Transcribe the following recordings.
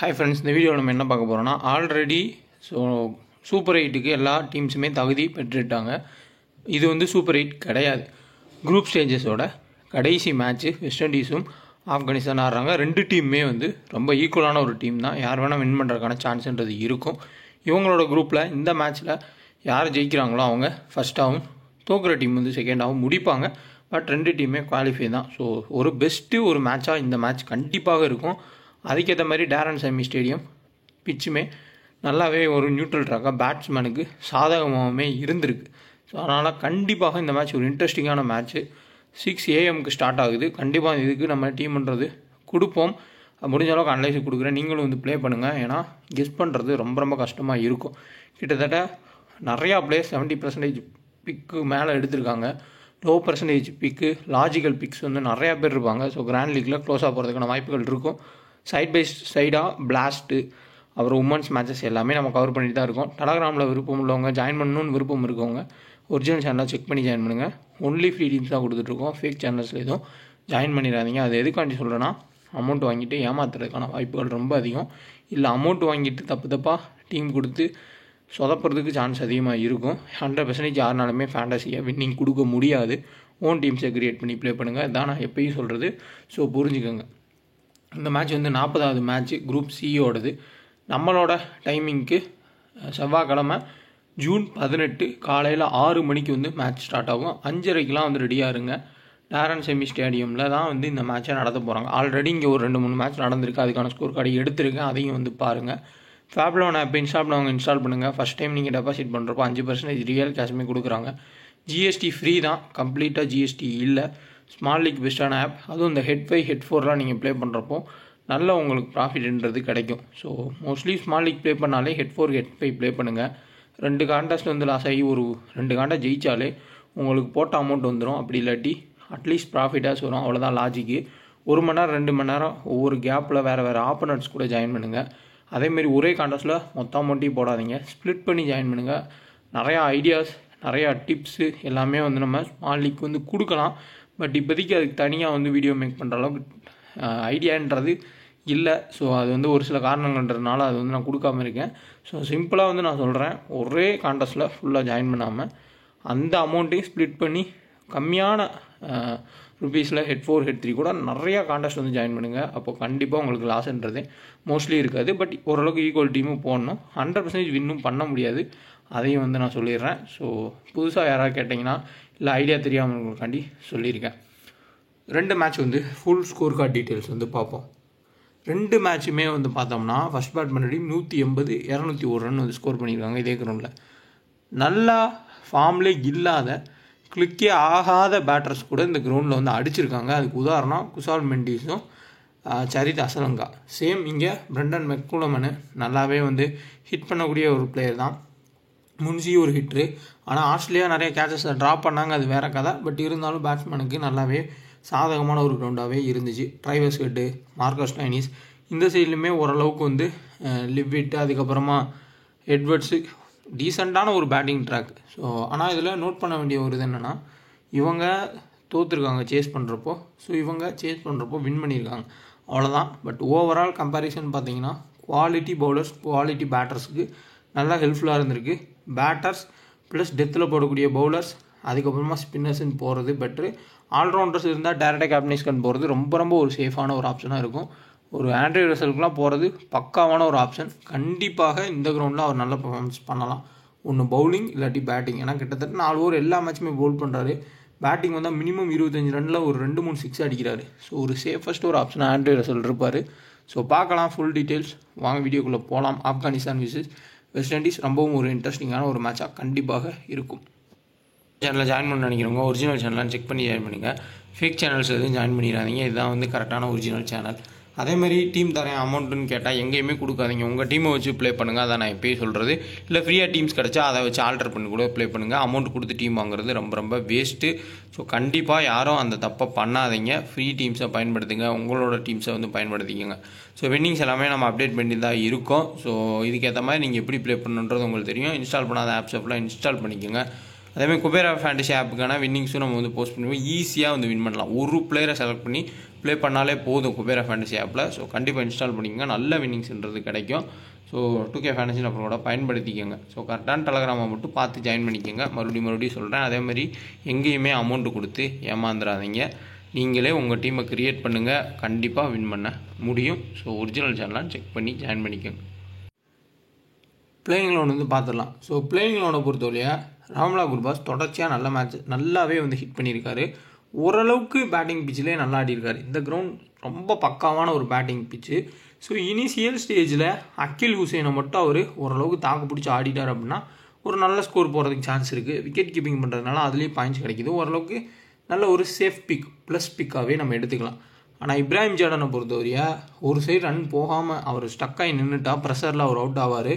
Hi friends, இந்த வீடியோவில் நம்ம என்ன பார்க்க போகிறோம்னா ஆல்ரெடி சூப்பர் 8க்கு எல்லா டீம்ஸுமே தகுதி பெற்றுட்டாங்க. இது வந்து சூப்பர் 8 கிடையாது. குரூப் ஸ்டேஜஸோட கடைசி மேட்ச்சு வெஸ்ட் இண்டீஸும் ஆப்கானிஸ்தான் ஆடுறாங்க. ரெண்டு டீமுமே வந்து ரொம்ப ஈக்குவலான ஒரு டீம் தான். யார் வேணால் வின் பண்ணுறதுக்கான சான்ஸ்ன்றது இருக்கும். இவங்களோட குரூப்பில் இந்த மேட்ச்சில் யார் ஜெயிக்கிறாங்களோ அவங்க ஃபஸ்ட்டாகவும், தோக்குற டீம் வந்து செகண்டாகவும் முடிப்பாங்க. பட் ரெண்டு டீமே குவாலிஃபை தான். ஸோ ஒரு பெஸ்ட்டு ஒரு மேட்சாக இந்த மேட்ச் கண்டிப்பாக இருக்கும். அதுக்கேற்ற மாதிரி டேரன் சாமி ஸ்டேடியம் பிச்சுமே நல்லாவே ஒரு நியூட்ரல் ட்ராக்காக பேட்ஸ்மேனுக்கு சாதகமாகவே இருந்திருக்கு. ஸோ அதனால் கண்டிப்பாக இந்த மேட்ச் ஒரு இன்ட்ரெஸ்டிங்கான மேட்ச்சு. 6 AM ஸ்டார்ட் ஆகுது. கண்டிப்பாக இதுக்கு நம்ம டீம்ன்றது கொடுப்போம். முடிஞ்ச அளவுக்கு அனலைஸ் கொடுக்குறேன். நீங்களும் வந்து ப்ளே பண்ணுங்கள். ஏன்னா கெஸ் பண்ணுறது ரொம்ப ரொம்ப கஷ்டமாக இருக்கும். கிட்டத்தட்ட நிறையா பிளேயர்ஸ் 70% பிக்கு மேலே எடுத்திருக்காங்க. லோ பர்சன்டேஜ் பிக்கு, லாஜிக்கல் பிக்ஸ் வந்து நிறையா பேர் இருப்பாங்க. ஸோ கிராண்ட் லீக்கில் க்ளோஸாக போகிறதுக்கான வாய்ப்புகள் இருக்கும். சைட் பை சைடாக பிளாஸ்ட்டு, அப்புறம் உமன்ஸ் மேட்சஸ் எல்லாமே நம்ம கவர் பண்ணிட்டு தான் இருக்கோம். டெலகிராமில் விருப்பம் உள்ளவங்க, ஜாயின் பண்ணணும்னு விருப்பம் இருக்கவங்க ஒரிஜினல் சேனலாக செக் பண்ணி ஜாயின் பண்ணுங்கள். ஒன்லி ஃப்ரீ டீம்ஸ் தான் கொடுத்துட்ருக்கோம். ஃபேக் சேனல்ஸில் எதுவும் ஜாயின் பண்ணிடாதீங்க. அது எதுக்காண்டி சொல்கிறேன்னா, அமௌண்ட் வாங்கிட்டு ஏமாத்துறதுக்கான வாய்ப்புகள் ரொம்ப அதிகம். இல்லை அமௌண்ட் வாங்கிட்டு தப்பாக டீம் கொடுத்து சொதப்புறதுக்கு சான்ஸ் அதிகமாக இருக்கும். 100% யாருனாலுமே ஃபேண்டஸியாக வின்னிங் கொடுக்க முடியாது. ஓன் டீம்ஸை க்ரியேட் பண்ணி ப்ளே பண்ணுங்கள். இதான் நான் எப்பயும் சொல்கிறது. ஸோ புரிஞ்சுக்கோங்க. இந்த மேட்ச் வந்து 40வது மேட்ச்சு குரூப் சியோடது. நம்மளோட டைமிங்க்கு செவ்வாய்க்கிழமை ஜூன் 18 காலையில் 6 மணிக்கு வந்து மேட்ச் ஸ்டார்ட் ஆகும். 5:30க்கெலாம் வந்து ரெடியாக இருங்க. டேரன் சாமி ஸ்டேடியமில் தான் வந்து இந்த மேட்சை நடத்த போகிறாங்க. ஆல்ரெடி இங்கே ஒரு 2-3 மேட்ச் நடந்திருக்கு. அதுக்கான ஸ்கோர் கார்டு எடுத்திருக்கேன். அதையும் வந்து பாருங்கள். ஃபேப்லோன் ஆப் இன்ஸ்டால் பண்ணுங்கள். ஃபஸ்ட் டைம் நீங்கள் டெபாசிட் பண்ணுறப்போ 5% ரியல் கேஷ்மே கொடுக்குறாங்க. ஜிஎஸ்டி ஃப்ரீ தான். கம்ப்ளீட்டாக ஜிஎஸ்டி இல்லை. ஸ்மால் லீக் பெஸ்ட்டான ஆப். அதுவும் இந்த ஹெட் 5 ஹெட் 4லாம் நீங்கள் ப்ளே பண்ணுறப்போ நல்ல உங்களுக்கு ப்ராஃபிட்ன்றது கிடைக்கும். So mostly small league play பண்ணாலே ஹெட் 4 ஹெட் 5 ப்ளே பண்ணுங்கள். 2 கான்டெஸ்ட் வந்து லாஸ் ஆகி ஒரு 2 கான்டெஸ்ட் ஜெயித்தாலே உங்களுக்கு போட்ட அமௌண்ட் வந்துடும். அப்படி இல்லாட்டி அட்லீஸ்ட் ப்ராஃபிட்டாக வரும். அவ்வளோதான் லாஜிக்கு. 1 மணி நேரம் 2 மணி நேரம் ஒவ்வொரு கேப்பில் வேறு ஆப்போனன்ட்ஸ் கூட ஜாயின் பண்ணுங்கள். அதேமாரி ஒரே கான்டெஸ்ட்டில் மொத்த அமௌண்ட்டையும் போடாதீங்க. ஸ்ப்ளிட் பண்ணி ஜாயின் பண்ணுங்கள். நிறையா ஐடியாஸ், நிறையா டிப்ஸு எல்லாமே வந்து நம்ம ஸ்மால் லீக் வந்து கொடுக்கலாம். பட் இப்போதைக்கு அதுக்கு தனியாக வந்து வீடியோ மேக் பண்ணுற அளவுக்கு ஐடியான்றது இல்லை. ஸோ அது வந்து ஒரு சில காரணங்கள்ன்றதுனால அது வந்து நான் கொடுக்காம இருக்கேன். ஸோ சிம்பிளாக வந்து நான் சொல்கிறேன், ஒரே கான்டெஸ்ட்டில் ஃபுல்லாக ஜாயின் பண்ணாமல் அந்த அமௌண்ட்டையும் ஸ்ப்ளிட் பண்ணி கம்மியான ருபீஸில் ஹெட் 4 ஹெட் 3 கூட நிறையா கான்டெஸ்ட் வந்து ஜாயின் பண்ணுங்கள். அப்போ கண்டிப்பாக உங்களுக்கு லாஸ்ன்றதே மோஸ்ட்லி இருக்காது. பட் ஓரளவுக்கு ஈக்குவல் டீமும் போடணும். 100% வின்னும் பண்ண முடியாது. அதையும் வந்து நான் சொல்லிடுறேன். ஸோ புதுசாக யாராவது கேட்டிங்கன்னா இல்லை ஐடியா தெரியாமல்காண்டி சொல்லியிருக்கேன். 2 மேட்ச் வந்து ஃபுல் ஸ்கோர் கார்டு டீட்டெயில்ஸ் வந்து பார்ப்போம். 2 மேட்சுமே வந்து பார்த்தோம்னா ஃபஸ்ட் பேட் பண்ணி 180, 201 ரன் வந்து ஸ்கோர் பண்ணியிருக்காங்க. இதே கிரௌண்டில் நல்லா ஃபார்ம்லே இல்லாத, கிளிக்கே ஆகாத பேட்டர்ஸ் கூட இந்த கிரவுண்டில் வந்து அடிச்சிருக்காங்க. அதுக்கு உதாரணம் குசால் மெண்டீஸும் சரித் அசலங்கா. சேம் இங்கே பிரெண்டன் மெக்குலமனு நல்லாவே வந்து ஹிட் பண்ணக்கூடிய ஒரு பிளேயர் தான். முன்சி ஒரு ஹிட்ரு. ஆனால் ஆஸ்திரேலியா நிறைய கேச்சஸை ட்ராப் பண்ணாங்க, அது வேறு கதை. பட் இருந்தாலும் பேட்ஸ்மேனுக்கு நல்லாவே சாதகமான ஒரு கிரவுண்டாகவே இருந்துச்சு. ட்ரைவர்ஸ் ஹெட்டு, மார்க்கஸ் ஸ்டைனிஸ் இந்த சைட்லையுமே ஓரளவுக்கு வந்து லிவ்விட்டு, அதுக்கப்புறமா எட்வர்ட்ஸு டீசெண்டான ஒரு பேட்டிங் ட்ராக். ஸோ ஆனால் இதில் நோட் பண்ண வேண்டிய ஒரு இது என்னென்னா, இவங்க தோற்றுருக்காங்க சேஸ் பண்ணுறப்போ. ஸோ இவங்க சேஸ் பண்ணுறப்போ வின் பண்ணியிருக்காங்க, அவ்வளோதான். பட் ஓவரால் கம்பேரிசன் பார்த்தீங்கன்னா குவாலிட்டி பவுலர்ஸ், குவாலிட்டி பேட்டர்ஸுக்கு நல்லா ஹெல்ப்ஃபுல்லாக இருந்திருக்கு. பேட்டர்ஸ் ப்ளஸ் டெத்தில் போடக்கூடிய பவுலர்ஸ், அதுக்கப்புறமா ஸ்பின்னர்ஸ்ன்னு போகிறது பெட்ரு. ஆல்ரவுண்டர்ஸ் இருந்தால் டேரக்டாக கேப்டன்ஸ்க்கு போகிறது ரொம்ப ரொம்ப ஒரு சேஃபான ஒரு ஆப்ஷனாக இருக்கும். ஒரு ஆண்ட்ரே ரசலுக்குலாம் போகிறது பக்காவான ஒரு ஆப்ஷன். கண்டிப்பாக இந்த கிரவுண்டில் அவர் நல்ல பர்ஃபார்மன்ஸ் பண்ணலாம். ஒன்று பவுலிங் இல்லாட்டி பேட்டிங். ஏன்னா கிட்டத்தட்ட 4 ஓவர் எல்லா மேட்சுமே பவுல் பண்ணுறாரு. பேட்டிங் வந்தால் மினிமம் 25 ரனில் ஒரு 2-3 6 அடிக்கிறாரு. ஸோ ஒரு சேஃபஸ்ட் ஒரு ஆப்ஷன் ஆண்ட்ரே ரசல் இருப்பார். ஸோ பார்க்கலாம் ஃபுல் டீட்டெயில்ஸ். வாங்க வீடியோக்குள்ளே போகலாம். ஆப்கானிஸ்தான் விசஸ் வெஸ்ட் இண்டீஸ் ரொம்பவும் ஒரு இன்ட்ரெஸ்டிங்கான ஒரு மேட்சாக கண்டிப்பாக இருக்கும். சேனலில் ஜாயின் பண்ண நினைக்கிறவங்க ஒரிஜினல் சேனலான்னு செக் பண்ணி ஜாயின் பண்ணுங்கள். ஃபேக் சேனல்ஸ் எதுவும் ஜாயின் பண்ணிடாதீங்க. இதுதான் வந்து கரெக்டான ஒரிஜினல் சேனல். அதேமாதிரி டீம் தரேன் அமௌண்ட்டுன்னு கேட்டால் எங்கேயுமே கொடுக்காதீங்க. உங்கள் டீமை வச்சு ப்ளே பண்ணுங்கள். அதான் நான் எப்போயும் சொல்கிறது. இல்லை ஃப்ரீயாக டீம்ஸ் கிடச்சா அதை வச்சு ஆல்டர் பண்ணி கூட ப்ளே பண்ணுங்கள். அமௌண்ட் கொடுத்து டீம் வாங்குறது ரொம்ப ரொம்ப வேஸ்ட்டு. ஸோ கண்டிப்பாக யாரும் அந்த தப்பை பண்ணாதீங்க. ஃப்ரீ டீம்ஸை பயன்படுத்துங்க. உங்களோட டீம்ஸை வந்து பயன்படுத்திக்கோங்க. ஸோ வின்னிங்ஸ் எல்லாமே நம்ம அப்டேட் பண்ணி தான் இருக்கோம். ஸோ இதுக்கேற்ற மாதிரி நீங்கள் எப்படி ப்ளே பண்ணணுன்றது உங்களுக்கு தெரியும். இன்ஸ்டால் பண்ணாத ஆப்ஸ் எல்லாம் இன்ஸ்டால் பண்ணிக்கோங்க. அதேமாதிரி குபேரா ஃபேண்டசி ஆப்புக்கான வின்னிங்ஸும் நம்ம வந்து போஸ்ட் பண்ணுவோம். ஈஸியாக வந்து வின் பண்ணலாம். ஒரு பிளேயரை செலக்ட் பண்ணி ப்ளே பண்ணாலே போதும் குபேரா ஃபேண்டசி ஆப்பில். ஸோ கண்டிப்பாக இன்ஸ்டால் பண்ணிக்கோங்க, நல்ல வின்னிங்ஸ்ன்றது கிடைக்கும். ஸோ 2K ஃபேண்டசி அப்புறோட பயன்படுத்திக்கோங்க. ஸோ கரெக்டான டெலகிராமை மட்டும் பார்த்து ஜாயின் பண்ணிக்கோங்க. மறுபடியும் சொல்கிறேன், அதேமாதிரி எங்கேயுமே அமௌண்ட்டு கொடுத்து ஏமாந்துடாதீங்க. நீங்களே உங்கள் டீமை க்ரியேட் பண்ணுங்கள், கண்டிப்பாக வின் பண்ண முடியும். ஸோ ஒரிஜினல் சேனலாக செக் பண்ணி ஜாயின் பண்ணிக்கோங்க. பிளேயிங் லோன் வந்து பார்த்துடலாம். ஸோ பிளேயிங் லோனை பொறுத்தவரையா ராம்லா குர்பாஸ் தொடர்ச்சியாக நல்ல மேட்ச் நல்லாவே வந்து ஹிட் பண்ணியிருக்காரு. ஓரளவுக்கு பேட்டிங் பிச்சிலே நல்லா ஆடிருக்காரு. இந்த கிரவுண்ட் ரொம்ப பக்காவான ஒரு பேட்டிங் பிச்சு. ஸோ இனிஷியல் ஸ்டேஜில் அகில் ஹுசைனை மட்டும் அவர் ஓரளவுக்கு தாக்கு பிடிச்சி ஆடிட்டார் அப்படின்னா ஒரு நல்ல ஸ்கோர் போகிறதுக்கு சான்ஸ் இருக்குது. விக்கெட் கீப்பிங் பண்ணுறதுனால அதுலேயும் பாயிண்ட்ஸ் கிடைக்கிது. ஓரளவுக்கு நல்ல ஒரு சேஃப் பிக் ப்ளஸ் பிக்காகவே நம்ம எடுத்துக்கலாம். ஆனால் இப்ராஹிம் ஜார்டனை பொறுத்தவரையா ஒரு சைடு ரன் போகாமல் அவர் ஸ்டக்காகி நின்றுட்டா ப்ரெஷரில் அவர் அவுட் ஆவார்.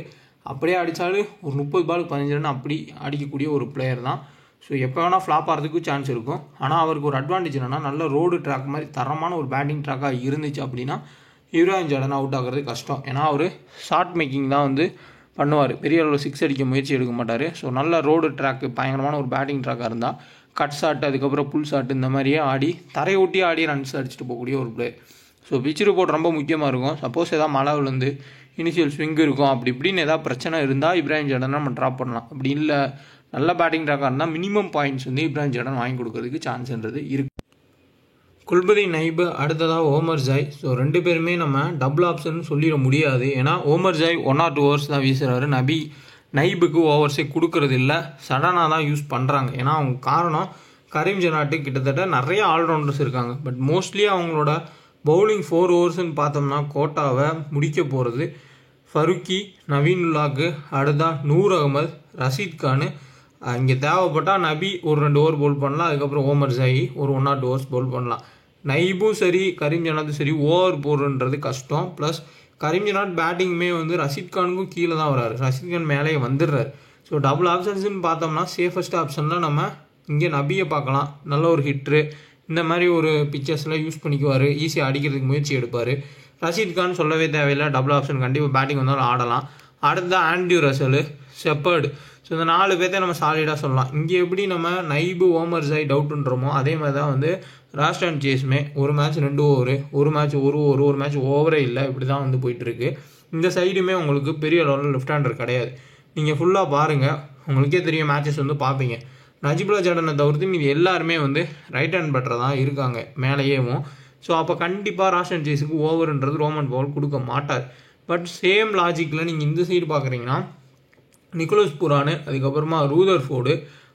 அப்படியே அடித்தாலும் ஒரு 30 பாலுக்கு 15 ரன் அப்படி அடிக்கக்கூடிய ஒரு பிளேயர் தான். ஸோ எப்போ வேணால் ஃப்ளாப் ஆகிறதுக்கும் சான்ஸ் இருக்கும். ஆனால் அவருக்கு ஒரு அட்வான்டேஜ் என்னென்னா நல்ல ரோடு ட்ராக் மாதிரி தரமான ஒரு பேட்டிங் ட்ராக்காக இருந்துச்சு அப்படின்னா இப்ராஹிம் ஜார்டன் அவுட் ஆகிறது கஷ்டம். ஏன்னா அவர் ஷார்ட் மேக்கிங் தான் வந்து பண்ணுவார், பெரிய அளவில் 6 அடிக்க முயற்சி எடுக்க மாட்டார். ஸோ நல்ல ரோடு ட்ராக்கு பயங்கரமான ஒரு பேட்டிங் ட்ராக்காக இருந்தால் கட் ஷாட் அதுக்கப்புறம் புல் ஷாட் இந்த மாதிரியே ஆடி தரையொட்டி ஆடி ரன்ஸ் அடிச்சுட்டு போகக்கூடிய ஒரு பிளேயர். ஸோ பிச் ரிப்போர்ட் ரொம்ப முக்கியமாக இருக்கும். சப்போஸ் எதாவது மழை விழுந்து இனிஷியல் ஸ்விங் இருக்கும் அப்படி இப்படின்னு எதாவது பிரச்சனை இருந்தால் இப்ராஹிம் ஜார்டன் நம்ம ட்ராப் பண்ணலாம். அப்படி இல்லை நல்ல பேட்டிங் ட்ராக்காக இருந்தால் மினிமம் பாயிண்ட்ஸ் வந்து இப்ராஹிம் ஜார்டன் வாங்கி கொடுக்கறதுக்கு சான்ஸ்ன்றது இருக்குது. குல்பதீன் நைபு அடுத்ததாக ஓமர் ஜாய். ஸோ 2 பேருமே நம்ம டபுள் ஆப்ஷன் சொல்லிட முடியாது. ஏன்னா ஓமர் ஜாய் 1 or 2 ஓவர்ஸ் தான் வீசுகிறாரு. நைபுக்கு ஓவர்ஸே கொடுக்கறது இல்லை, சடனாக தான் யூஸ் பண்ணுறாங்க. ஏன்னா அவங்க காரணம் கரீம் ஜனாட்டு கிட்டத்தட்ட நிறைய ஆல்ரவுண்டர்ஸ் இருக்காங்க. பட் மோஸ்ட்லி அவங்களோட பவுலிங் 4 ஓவர்ஸ்ன்னு பார்த்தோம்னா கோட்டாவை முடிக்க போகிறது ஃபருக்கி, நவீனுல்லாக்கு, அடுத்தா நூர் அகமது, ரஷீத் கான். இங்கே தேவைப்பட்டால் நபி ஒரு 2 ஓவர் பவுல் பண்ணலாம். அதுக்கப்புறம் ஓமர் ஜாயி ஒரு 1 or 2 ஓவர்ஸ் பவுல் பண்ணலாம். நைபும் சரி கரீம் ஜனாத்தும் சரி ஓவர் போடுறது கஷ்டம். ப்ளஸ் கரீம் ஜனாத் பேட்டிங்குமே வந்து ரஷீத் கானுக்கும் கீழே தான் வராரு, ரஷீத் கான் மேலேயே வந்துடுறாரு. ஸோ டபுள் ஆப்ஷன்ஸ்ன்னு பார்த்தோம்னா சேஃபஸ்ட் ஆப்ஷனில் நம்ம இங்கே நபியை பார்க்கலாம். நல்ல ஒரு ஹிட்ரு, இந்த மாதிரி ஒரு பிக்சர்ஸில் யூஸ் பண்ணிக்குவார், ஈஸியாக அடிக்கிறதுக்கு முயற்சி எடுப்பார். ரஷீத் கான் சொல்லவே தேவையில்லை, டபுள் ஆப்ஷன் கண்டிப்பாக பேட்டிங் வந்தாலும் ஆடலாம். அடுத்த ஆண்ட்ரூ ரசல், ஷெப்பர்டு. ஸோ இந்த 4 பேர்த்தை நம்ம சாலிடாக சொல்லலாம். இங்கே எப்படி நம்ம நைபு ஓமர் ஜாய் டவுட்டுன்றோமோ அதே மாதிரி தான் வந்து ராஸ்டன் சேஸுமே ஒரு மேட்ச் 2 ஓவர், ஒரு மேட்ச் 1 ஓவர், ஒரு மேட்ச் ஓவரே இல்லை, இப்படி தான் வந்து போயிட்டுருக்கு. இந்த சைடுமே உங்களுக்கு பெரிய லெவலில் லெஃப்ட் ஹேண்டர் கிடையாது. நீங்கள் ஃபுல்லாக பாருங்கள், உங்களுக்கே தெரியும், மேட்சஸ் வந்து பார்ப்பீங்க. நஜிபுல்லா ஜார்டனை தவிர்த்து மீது எல்லாருமே வந்து ரைட் ஹேண்ட் பேட்டர் தான் இருக்காங்க மேலேயேவும். ஸோ அப்போ கண்டிப்பாக ராஸ்டன் சேஸுக்கு ஓவர்ன்றது ரோமன் பவுல் கொடுக்க மாட்டார். பட் சேம் லாஜிக்கில் நீங்கள் இந்த சைடு பார்க்குறீங்கன்னா நிக்கோலஸ் புரானு, அதுக்கப்புறமா ரூதர் ஃபோர்டு,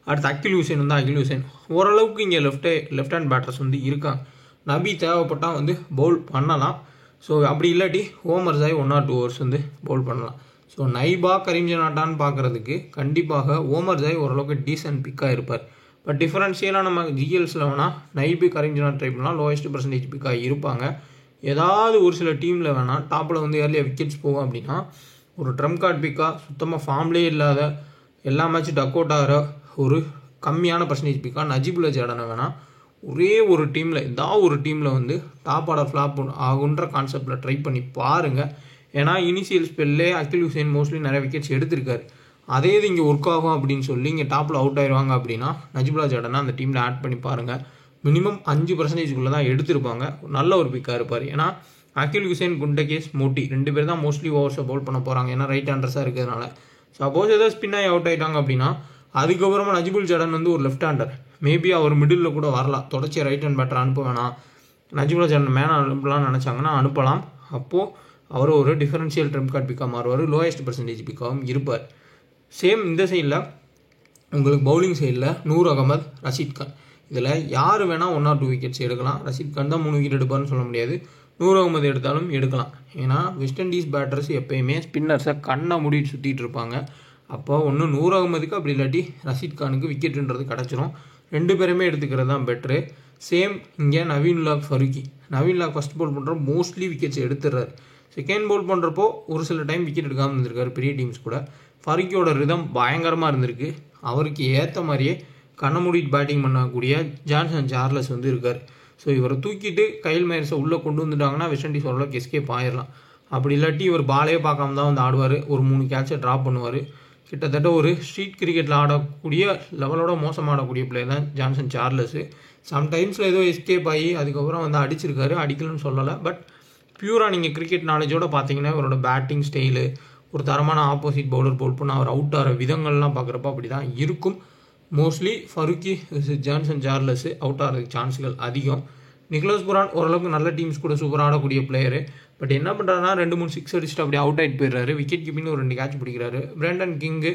அடுத்து அகில் ஹுசைன் வந்து அகில் ஹுசைன். ஓரளவுக்கு இங்கே லெஃப்ட் ஹேண்ட் பேட்டர்ஸ் வந்து இருக்காங்க. நபி தேவைப்பட்டால் வந்து பவுல் பண்ணலாம். ஸோ அப்படி இல்லாட்டி ஓமர் ஜாய் 1 or 2 ஓவர்ஸ் வந்து பவுல் பண்ணலாம். ஸோ நைபா கரீம் ஜனாட்டான்னு பார்க்குறதுக்கு கண்டிப்பாக ஓமர் ஜாய் ஓரளவுக்கு டீசென்ட் பிக்காக இருப்பார். பட் டிஃபரன்ஷியலாக நம்ம ஜிஎல்ஸில் வேணால் நைபு கரீம் ஜனாட் ட்ரை பண்ணால் லோயஸ்ட் பர்சன்டேஜ் பிக்காக இருப்பாங்க. ஏதாவது ஒரு சில டீமில் வேணால் டாப்பில் வந்து ஏர்லியாக விக்கெட்ஸ் போகும் அப்படின்னா ஒரு ட்ரம் கார்டு பிக்காக சுத்தமாக ஃபார்ம்லேயே இல்லாத எல்லா மேட்சும் டக் அவுட் ஆகிற ஒரு கம்மியான பர்சன்டேஜ் பிக்காக நஜிபுல்லா ஜார்டனை வேணால் ஒரே ஒரு டீமில் ஏதாவது ஒரு டீமில் வந்து டாப் ஆர்டர் ஃப்ளாப் ஆகுன்ற கான்செப்டில் ட்ரை பண்ணி பாருங்கள். ஏன்னா இனிஷியல் ஸ்பெல்லே அகில் ஹுசைன் மோஸ்ட்லி நிறைய விக்கெட்ஸ் எடுத்திருக்காரு. அதே இது இங்கே ஒர்க் ஆகும் அப்படின்னு சொல்லி இங்கே டாப்பில் அவுட் ஆயிடுவாங்க அப்படின்னா நஜிபுல்லா ஜார்டனை அந்த டீமில் ஆட் பண்ணி பாருங்கள். மினிமம் 5% தான் எடுத்திருப்பாங்க. நல்ல ஒரு பிக்காக இருப்பார். ஏன்னா அகில் ஹுசைன், குண்டகேஸ், மோட்டி 2 பேர் தான் மோஸ்ட்லி ஓவர்ஸை பவுல் பண்ண போகிறாங்க. ஏன்னா ரைட் ஹேண்டர்ஸாக இருக்கிறதுனால. சப்போஸ் ஏதாவது ஸ்பின் ஆகி அவுட் ஆகிட்டாங்க அப்படின்னா அதுக்கப்புறமா நஜிபுல் ஜார்டன் வந்து ஒரு லெஃப்ட் ஹேண்டர், மேபி அவர் மிடில் கூட வரலாம். தொடர்ச்சி ரைட் ஹேண்ட் பேட்டர் அனுப்ப வேணாம், நஜிபுல்லா ஜார்டன் மேலே அனுப்பலாம்னு நினச்சாங்கன்னா அனுப்பலாம். அப்போது அவர் ஒரு டிஃபரன்ஷியல் ட்ரம் கார்டு பிக்காக மாறுவார், லோயஸ்ட் பர்சன்டேஜ் பிக்காகவும் இருப்பார். சேம் இந்த சைடில் உங்களுக்கு பவுலிங் சைடில் நூர் அகமது, ரஷீத் கான், இதில் யார் வேணால் 1 or 2 விக்கெட்ஸ் எடுக்கலாம். ரஷீத் கான் தான் 3 விக்கெட் எடுப்பார்னு சொல்ல முடியாது. நூர் அகமது எடுத்தாலும் எடுக்கலாம். ஏன்னா வெஸ்ட் இண்டீஸ் பேட்டர்ஸ் எப்போயுமே ஸ்பின்னர்ஸை கண்ணை மூடிட்டு சுற்றிட்டு இருப்பாங்க. அப்போ ஒன்று நூர் அகமதுக்கு அப்படி இல்லாட்டி ரஷீத் கானுக்கு விக்கெட்டுன்றது கிடச்சிரும். 2 பேருமே எடுத்துக்கிறது தான் பெட்ரு. சேம் இங்கே நவீனுல்லாக், ஃபருக்கி. நவீனுல்லாக் ஃபஸ்ட் பவுல் பண்ணுற மோஸ்ட்லி விக்கெட்ஸ் எடுத்துடுறாரு. செகண்ட் பவுல் பண்ணுறப்போ ஒரு சில டைம் விக்கெட் எடுக்காமல் இருந்திருக்காரு பெரிய டீம்ஸ் கூட. ஃபருக்கியோட ரிதம் பயங்கரமாக இருந்திருக்கு. அவருக்கு ஏற்ற மாதிரியே கண்ணை மூடிட்டு பேட்டிங் பண்ணக்கூடிய ஜான்சன் சார்லஸ் வந்து இருக்கார். ஸோ இவரை தூக்கிட்டு கைல் மையர்ஸை உள்ளே கொண்டு வந்துட்டாங்கன்னா வெஸ்ட் இண்டீஸ் ஓரளவுக்கு எஸ்கேப் ஆயிடலாம். அப்படி இல்லாட்டி இவர் பாலே பார்க்காம தான் வந்து ஆடுவார். ஒரு 3 கேட்சை ட்ராப் பண்ணுவார். கிட்டத்தட்ட ஒரு ஸ்ட்ரீட் கிரிக்கெட்டில் ஆடக்கூடிய லெவலோட மோசமாக ஆடக்கூடிய பிளேயர் தான் ஜான்சன் சார்லஸு. சம்டைம்ஸில் ஏதோ எஸ்கேப் ஆகி அதுக்கப்புறம் வந்து அடிச்சிருக்காரு, அடிக்கலன்னு சொல்லலை. பட் பியூராக நீங்கள் கிரிக்கெட் நாலேஜோடு பார்த்தீங்கன்னா இவரோட பேட்டிங் ஸ்டைலு, ஒரு தரமான ஆப்போசிட் பவுலர் போல் பண்ண அவர் அவுட் ஆகிற விதங்கள்லாம் பார்க்குறப்ப அப்படி தான் இருக்கும். Mostly Farooqui Johnson Charles out ஆகிறதுக்கு சான்ஸ்கள் அதிகம். நிக்கோலஸ் புரான் ஓரளவுக்கு நல்ல டீம்ஸ் கூட சூப்பராக ஆடக்கூடிய பிளேயரு. பட் என்ன பண்ணுறாருனா 2-3 சிக்ஸ் அடிச்சுட்டு அப்படியே அவுட் ஆகிட்டு போயிடுறாரு. விக்கெட் கீப்பிங் ஒரு 2 கேட்ச் பிடிக்கிறாரு. பிரெண்டன் கிங்கு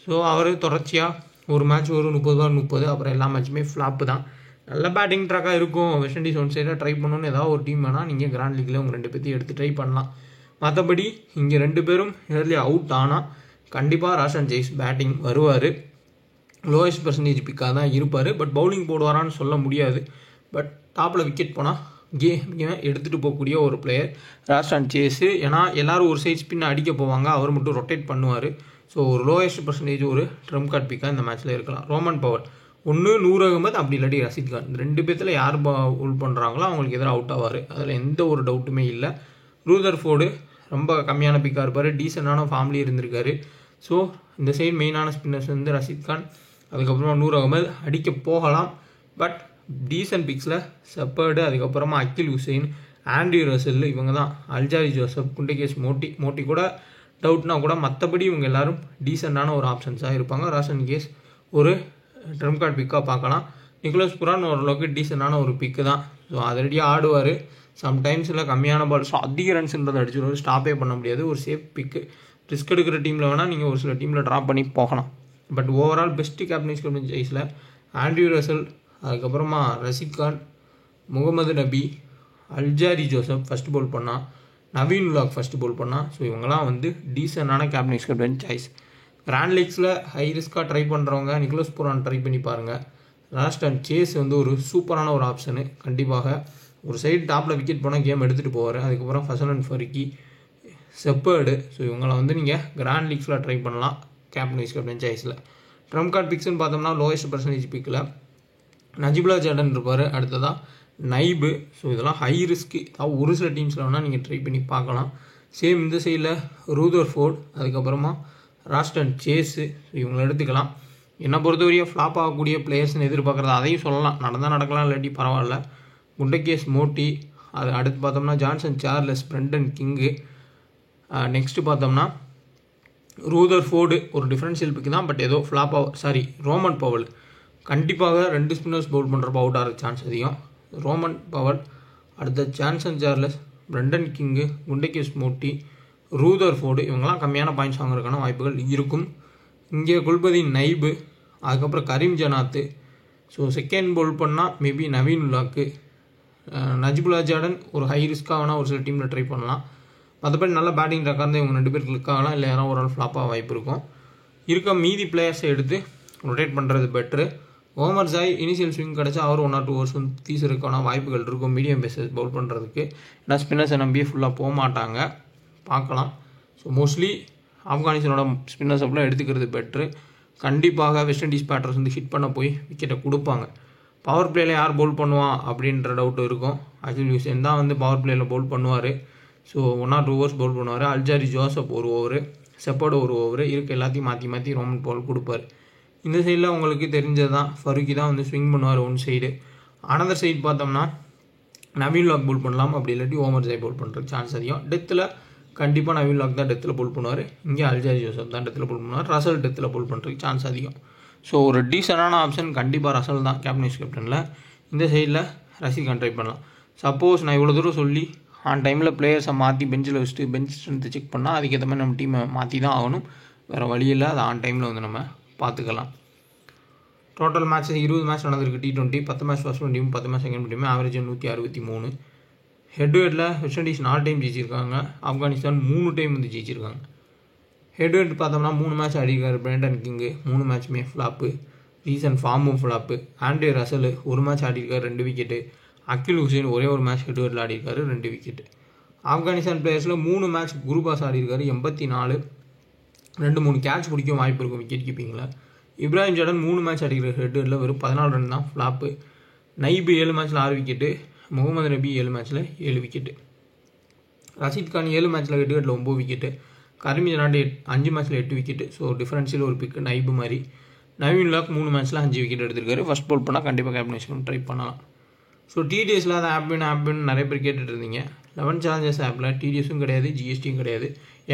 ஸோ அவர் தொடர்ச்சியாக ஒரு மேட்ச் ஒரு 30 அப்புறம் எல்லா மேட்சுமே ஃப்ளாப்பு தான். நல்ல பேட்டிங் ட்ராக்காக இருக்கும். வெஸ்ட் இண்டீஸ் ஒன் சைடாக ட்ரை பண்ணணுன்னு ஏதாவது ஒரு டீம் வேணால் நீங்கள் கிராண்ட் லீக்கில் உங்கள் 2 பேர்த்தையும் எடுத்து ட்ரை பண்ணலாம். மற்றபடி இங்கே 2 பேரும் ஏர்லி அவுட் ஆனால் கண்டிப்பாக ராஷன் சேஸ் பேட்டிங் வருவார். லோயஸ்ட் பர்சன்டேஜ் பிக்காக தான் இருப்பார். பட் பவுலிங் போடுவாரான்னு சொல்ல முடியாது. பட் டாப்பில் விக்கெட் போனால் கேமை எடுத்துகிட்டு போகக்கூடிய ஒரு பிளேயர் ராஷன் சேஸு. ஏன்னா எல்லோரும் ஒரு சைட் ஸ்பின் அடிக்க போவாங்க, அவர் மட்டும் ரொட்டேட் பண்ணுவார். ஸோ ஒரு லோயஸ்ட் பர்சன்டேஜ் ஒரு ட்ரம் கார்ட் பிக்காக இந்த மேட்ச்சில் இருக்கலாம். ரோமன் பவல் ஒன்று நூர் அகமது, அப்படி இல்லாட்டி ரஷீத் கான், இந்த 2 பேர்த்தில் யார் உள் பண்ணுறாங்களோ அவங்களுக்கு எதிராக அவுட் ஆவார். அதில் எந்த ஒரு டவுட்டுமே இல்லை. ரூதர்ஃபோர்டு ரொம்ப கம்மியான பிக்காக இருப்பார், டீசெண்டான ஃபார்ம்லேயே இருந்திருக்காரு. ஸோ இந்த சைடு மெயினான ஸ்பின்னர்ஸ் வந்து ரஷீத் கான், அதுக்கப்புறமா நூர் அகமது அடிக்க போகலாம். பட் டீசன்ட் பிக்ஸில் செப்பர்டு, அதுக்கப்புறமா அகில் ஹுசைன், ஆண்ட்ரியூ ரசல், இவங்க தான். அல்ஜாரி ஜோசப், குண்டகேஸ் மோட்டி கூட டவுட்னா கூட மற்றபடி இவங்க எல்லாரும் டீசெண்டான ஒரு ஆப்ஷன்ஸாக இருப்பாங்க. ராஷன் கேஸ் ஒரு ட்ரம் கார்டு பிக்காக பார்க்கலாம். நிக்கோலஸ் புரான் ஓரளவுக்கு டீசெண்டான ஒரு பிக்கு தான். ஸோ அதரடியாக ஆடுவார். சம்டைம்ஸில் கம்மியான பால் ஸோ அதிக ரன்ஸ்ன்றதை அடிச்சுடுவார், ஸ்டாப்பே பண்ண முடியாது. ஒரு சேஃப் பிக்கு. ரிஸ்க் எடுக்கிற டீமில் வேணால் நீங்கள் ஒரு சில டீமில் ட்ராப் பண்ணி போகலாம். பட் ஓவரால் பெஸ்ட்டு கேப்டன்ஸ் சாய்ஸில் ஆண்ட்ரியூ ரசல், அதுக்கப்புறமா ரஷீத் கான், முகமது நபி, அல்ஜாரி ஜோசப் ஃபஸ்ட் பவுல் பண்ணால், நவீன் உலாக் ஃபஸ்ட்டு பவுல் பண்ணால். ஸோ இவங்கெல்லாம் வந்து டீசெண்டான கேப்டன் சாய்ஸ். கிராண்ட் லீக்ஸில் ஹை ரிஸ்க்காக ட்ரை பண்ணுறவங்க நிக்கோலஸ் புரான் ட்ரை பண்ணி பாருங்கள். ராஸ்டன் சேஸ் வந்து ஒரு சூப்பரான ஒரு ஆப்ஷனு. கண்டிப்பாக ஒரு சைடு டாப்பில் விக்கெட் போனால் கேம் எடுத்துகிட்டு போவார். அதுக்கப்புறம் Fazal and Farooqi, Shepherd. So இவங்களை வந்து நீங்கள் கிராண்ட் லீக்ஸில் ட்ரை பண்ணலாம் கேப்டன் சாய்ஸில். ட்ரம் கார்ட் பிக்ஸ்ன்னு பார்த்தோம்னா லோயஸ்ட் பர்சன்டேஜ் பிக்கில் நஜிபுல்லா ஜார்டன் இருப்பார். அடுத்ததாக நைபு. ஸோ இதெல்லாம் ஹை ரிஸ்க்கு. அதாவது ஒரு சில டீம்ஸில் வேணால் நீங்கள் ட்ரை பண்ணி பார்க்கலாம். சேம் இந்த சைடில் ரூதர்ஃபோர்ட், அதுக்கப்புறமா ராஸ்டன் சேஸு, இவங்களை எடுத்துக்கலாம். என்னை பொறுத்தவரையும் ஃப்ளாப் ஆகக்கூடிய பிளேயர்ஸ்னு எதிர்பார்க்குறது அதையும் சொல்லலாம். நடந்தால் நடக்கலாம், இல்லாட்டி பரவாயில்ல. குண்டகேஸ் மோட்டி, அது அடுத்து பார்த்தோம்னா Johnson Charles, Brendan king. Next பார்த்தோம்னா ரூதர்ஃபோர்டு ஒரு டிஃப்ரென்ஷியல் பிக்கு தான். பட் ஏதோ ரோமன் பவல் கண்டிப்பாக 2 ஸ்பின்னர்ஸ் பவுல் பண்ணுறப்ப அவுட் ஆகிற சான்ஸ் அதிகம். ரோமன் பவல், அடுத்த Johnson Charles, Brendan king, குண்டகேஸ் Moti, Rutherford, இவங்கெல்லாம் கம்மியான பாயிண்ட்ஸ் வாங்குறதுக்கான வாய்ப்புகள் இருக்கும். இங்கே குல்பதி நைபு, அதுக்கப்புறம் கரீம் ஜனாத்து. ஸோ செகண்ட் பவுல் பண்ணால் மேபி நவீன் உலாக்கு, நஜிபுல்லா ஜார்டன் ஒரு ஹை ரிஸ்க்காக வேணால் ஒரு சில டீமில் ட்ரை பண்ணலாம். மற்றபடி நல்ல பேட்டிங் ரெக்கார்டு இவங்க 2 பேர் கிளிக் ஆகலாம், இல்லை யாரும் ஒரு ஆள் ஃப்ளாப்பாக வாய்ப்பு இருக்கும். இருக்க மீதி பிளேயர்ஸை எடுத்து ரொட்டேட் பண்ணுறது பெட்ரு. ஓமர் ஜாய் இனிஷியல் ஸ்விங் கிடச்சா அவர் 1 or 2 overs வந்து தீசுறதுக்கான வாய்ப்புகள் இருக்கும் மீடியம் பேசஸ் பவுல் பண்ணுறதுக்கு. ஏன்னா ஸ்பின்னர்ஸை நம்பியே ஃபுல்லாக போக மாட்டாங்க, பார்க்கலாம். ஸோ மோஸ்ட்லி ஆப்கானிஸ்தானோட ஸ்பின்னர்ஸ் அப்படிலாம் எடுத்துக்கிறது பெட்ரு. கண்டிப்பாக வெஸ்ட் இண்டீஸ் பேட்டர்ஸ் வந்து ஹிட் பண்ண போய் விக்கெட்டை கொடுப்பாங்க. பவர் பிளேயில் யார் பவுல் பண்ணுவான் அப்படின்ற டவுட்டு இருக்கும். அகில் ஹுசைன் தான் வந்து பவர் பிளேயில் பவுல் பண்ணுவார். ஸோ 1 or 2 overs பவுல் பண்ணுவார். Alzarri Joseph 1 over, shepherd 1 over, இருக்க எல்லாத்தையும் மாற்றி ரோமன் பவுல் கொடுப்பார். இந்த சைடில் உங்களுக்கு தெரிஞ்சது தான், ஃபருக்கி தான் வந்து ஸ்விங் பண்ணுவார் ஒன் சைடு. அனதர் சைடு பார்த்தோம்னா நவீன் உலாக் பவுல் பண்ணலாம், அப்படி இல்லாட்டி ஓமர் ஜாய் பவுல் பண்ணுறதுக்கு சான்ஸ் அதிகம். டெத்தில் கண்டிப்பாக நவீன் உலாக் தான் டெத்தில் பவுல் பண்ணுவார். இங்கே அல்ஜாரி ஜோசப் தான் டெத்தில் பவுல் பண்ணுவார். ரசல் டெத்தில் பவுல் பண்ணுறதுக்கு சான்ஸ் அதிகம். ஸோ ஒரு டீசெண்டான ஆப்ஷன் கண்டிப்பாக ரசல் தான் கேப்டனில். இந்த சைடில் ரஷீத் கான் ட்ரை பண்ணலாம். சப்போஸ் நான் இவ்வளோ தூரம் சொல்லி ஆன் டைமில் பிளேயர்ஸை மாற்றி பெஞ்சில் வச்சுட்டு பெஞ்ச் ஸ்ட்ரென்த்தை செக் பண்ணால் அதுக்கேற்ற மாதிரி நம்ம டீமை மாற்றி தான் ஆகணும். வேறு வழியில் அதை ஆன் டைமில் வந்து நம்ம பார்த்துக்கலாம். டோட்டல் மேட்ச் 20 மேட்ச் நடந்திருக்கு. T20 10 match first team, 10 match second team, average 163. Head to ஹெட்டில் வெஸ்ட் இண்டீஸ் 4 டைம் ஜெயிச்சிருக்காங்க, ஆப்கானிஸ்தான் 3 டைம் வந்து ஜெயிச்சிருக்காங்க. ஹெட் டு ஹெட் பார்த்தோம்னா 3 மேட்ச் ஆடிருக்காரு பிரெண்டன் கிங்கு, 3 மேட்ச்சுமே ஃப்ளாப்பு. ரீசன்ட் ஃபார்மும் ஃப்ளாப்பு. ஆண்ட்ரே ரசல் 1 மேட்ச் ஆடிருக்காரு, 2 விக்கெட்டு. அகில் ஹுசைன் ஒரே ஒரு மேட்ச் ஹெட் டு ஹெட்டில் ஆடிருக்காரு, 2 விக்கெட்டு. ஆப்கானிஸ்தான் பிளேயர்ஸில் 3 மேட்ச் குரூபாஸ் ஆடிருக்காரு, 84. 2-3 கேட்ச் பிடிக்கும் வாய்ப்பு இருக்கும் விக்கெட் கீப்பிங்கில். இப்ராஹிம் ஜார்டன் 3 மேட்ச் அடிக்கிற ஹெட் ஹெட்டில் வெறும் 14 ரன் தான் ஃப்ளாப்பு. நைபு 7 மேட்ச்சில் 6 விக்கெட்டு. முகமது நபி 7 மேட்ச்சில் 7 விக்கெட்டு. ரஷீத் கான் 7 மேட்ச்சில் ஹெட் ஹெட்டில் 9 விக்கெட்டு. கரிமில் நாட்டு 5 மேட்ச்சில் 8 விக்கெட்டு. ஸோ டிஃபரன்ஸில் ஒரு பிக்கு நைபு மாதிரி. நவீன் உல்லாக் 3 மேட்ச்சில் 5 விக்கெட் எடுத்திருக்காரு. ஃபஸ்ட் போல் பண்ணால் கண்டிப்பாக கேப்டன் வைஸ் கேப்டன் ட்ரை பண்ணலாம். ஸோ டிடிஎஸில் அதை ஆப்னு நிறைய பேர் கேட்டுட்டு இருந்தீங்க. 11 சேலஞ்சர்ஸ் ஆப்பில் டிடிஎஸும் கிடையாது, ஜிஎஸ்டியும் கிடையாது.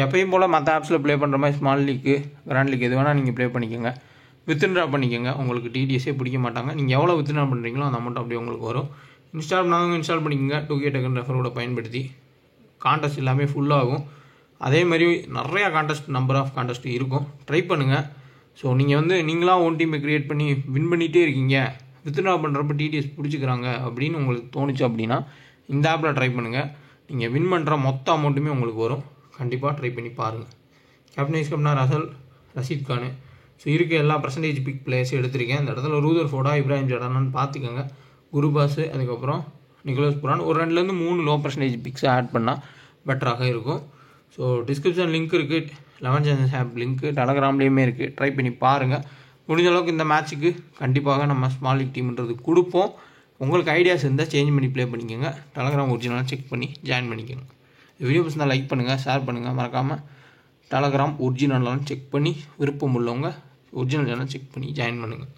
எப்பயும் போல் மற்ற ஆப்ஸில் ப்ளே பண்ணுற மாதிரி ஸ்மால் லீக்கு, கிராண்ட் லீக் எது வேணால் நீங்கள் ப்ளே பண்ணிக்கோங்க. வித்ட்ரா பண்ணிக்கோங்க. உங்களுக்கு டிடிஎஸே பிடிக்க மாட்டாங்க. நீங்கள் எவ்வளோ வித்ட்ரா பண்ணுறீங்களோ அந்த அமௌண்ட் அப்படியே உங்களுக்கு வரும். இன்ஸ்டால் பண்ணாங்க இன்ஸ்டால் பண்ணிக்கோங்க. 2K டக்கன் ரெஃபரோட பயன்படுத்தி கான்டெஸ்ட் எல்லாமே ஃபுல்லாகும். அதே மாதிரி நிறையா கான்டெஸ்ட், நம்பர் ஆஃப் கான்டெஸ்ட் இருக்கும். ட்ரை பண்ணுங்கள். ஸோ நீங்கள் நீங்களாக ஓன் டீமை க்ரியேட் பண்ணி வின் பண்ணிகிட்டே இருக்கீங்க, வித்ட்ரா பண்ணுறப்ப டிடிஎஸ் பிடிச்சிக்கிறாங்க அப்படின்னு உங்களுக்கு தோணுச்சு அப்படின்னா இந்த ஆப்பில் ட்ரை பண்ணுங்கள். நீங்கள் வின் பண்ணுற மொத்த அமௌண்ட்டுமே உங்களுக்கு வரும். கண்டிப்பாக ட்ரை பண்ணி பாருங்கள். Captain vice captain Rashid Khan. So இருக்க எல்லா பர்சன்டேஜ் பிக் பிளேயர்ஸும் எடுத்திருக்கேன். இந்த இடத்துல ரூதர்ஃபோர்டா, இப்ராஹிம் ஜடானான்னு பார்த்துக்கோங்க. குருபாஸ், அதுக்கப்புறம் நிக்கோலஸ் புரான், ஒரு 2-3 லோ பர்சன்டேஜ் பிக்ஸை ஆட் பண்ணால் பெட்டராக இருக்கும். ஸோ டிஸ்கிரிப்ஷன் லிங்க் இருக்குது, 11 சேலஞ்சர்ஸ் ஆப் லிங்க்கு டெலகிராம்லேயுமே இருக்குது. ட்ரை பண்ணி பாருங்கள். முடிஞ்ச அளவுக்கு இந்த மேட்ச்சுக்கு கண்டிப்பாக நம்ம ஸ்மால் லீக் டீம்ன்றது கொடுப்போம். உங்களுக்கு ஐடியாஸ் இருந்தால் சேஞ்ச் பண்ணி ப்ளே பண்ணிக்கோங்க. டெலகிராம் ஒரிஜினலாக செக் பண்ணி ஜாயின் பண்ணிக்கோங்க. வீடியோ பிடிச்சிருந்தால் லைக் பண்ணுங்கள், ஷேர் பண்ணுங்கள். மறக்காமல் டெலகிராம் ஒரிஜினலாக செக் பண்ணி விருப்பம் உள்ளவங்க ஒரிஜினல் சேனல் செக் பண்ணி ஜாயின் பண்ணுங்கள்.